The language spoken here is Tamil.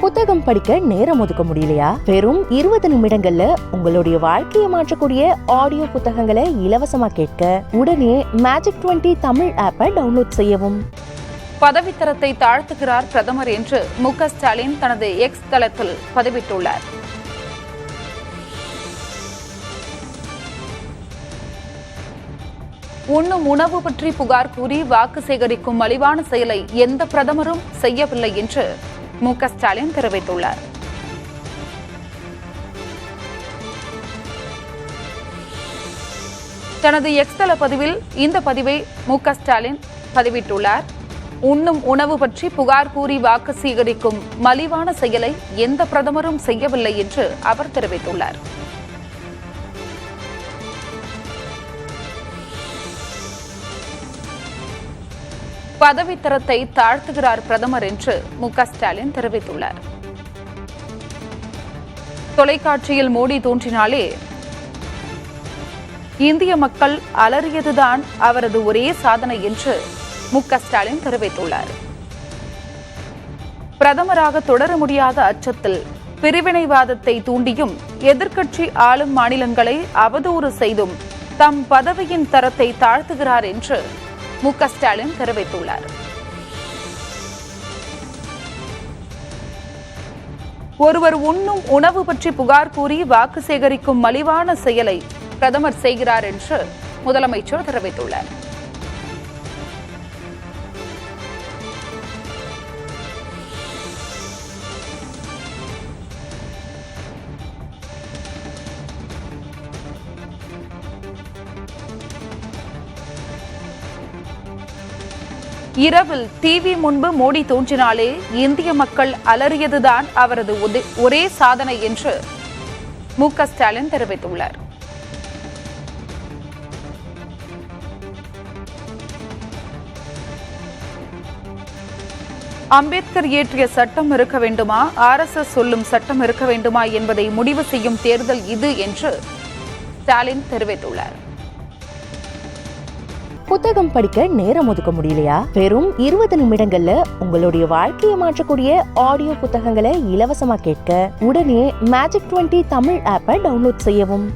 புத்தகம் படிக்க நேரம் ஒதுக்க முடியலையா? வெறும் 20 நிமிடங்கள்ல உங்களுடைய வாழ்க்கையை மாற்றக்கூடிய ஆடியோ புத்தகங்களை இலவசமா கேட்க உடனே மேஜிக் 20 தமிழ் ஆப்பை டவுன்லோட் செய்யவும். பதவித்தரத்தை தாழ்த்துகிறார் பிரதமர் என்று மு.க. ஸ்டாலின் தனது எக்ஸ் தளத்தில் பதிவிட்டுள்ளார். உண்ணும் உணவு பற்றி புகார் கூறி வாக்கு சேகரிக்கும் மலிவான செயலை எந்த பிரதமரும் செய்யவில்லை என்று மு.க. ஸ்டாலின் தெரிவித்துள்ளார். தனது எக்ஸ் தள பதிவில் இந்த பதிவை மு.க. ஸ்டாலின் பதிவிட்டுள்ளார். உண்ணும் உணவு பற்றி புகார் கூறி வாக்கு சேகரிக்கும் மலிவான செயலை எந்த பிரதமரும் செய்யவில்லை என்று அவர் தெரிவித்துள்ளார். பதவித்தரத்தை தாழ்த்துகிறார் பிரதமர் என்று மு.க. ஸ்டாலின் தெரிவித்துள்ளார். தொலைக்காட்சியில் மோடி தோன்றினாலே இந்திய மக்கள் அலறியதுதான் அவரது ஒரே சாதனை என்று மு.க. ஸ்டாலின் தெரிவித்துள்ளார். பிரதமராக தொடர முடியாத அச்சத்தில் பிரிவினைவாதத்தை தூண்டியும் எதிர்க்கட்சி ஆளும் மாநிலங்களை அவதூறு செய்தும் தம் பதவியின் தரத்தை தாழ்த்துகிறார் என்று மு.க. ஸ்டாலின் தெரிவித்துள்ளார். ஒருவர் உண்ணும் உணவு பற்றி புகார் கூறி வாக்கு சேகரிக்கும் மலிவான செயலை பிரதமர் செய்கிறார் என்று முதலமைச்சர் தெரிவித்துள்ளார். இரவில் டிவி முன்பு மோடி தோன்றினாலே இந்திய மக்கள் அலறியதுதான் அவரது ஒரே சாதனை என்று மு.க. ஸ்டாலின் தெரிவித்துள்ளார். அம்பேத்கர் இயற்றிய சட்டம் இருக்க வேண்டுமா, RSS சொல்லும் சட்டம் இருக்க வேண்டுமா என்பதை முடிவு செய்யும் தேர்தல் இது என்று ஸ்டாலின் தெரிவித்துள்ளார். புத்தகம் படிக்க நேரம் ஒதுக்க முடியலையா? வெறும் 20 நிமிடங்கள்ல உங்களுடைய வாழ்க்கையை மாற்றக்கூடிய ஆடியோ புத்தகங்களை இலவசமா கேட்க உடனே மேஜிக் 20 தமிழ் ஆப்பை டவுன்லோட் செய்யவும்.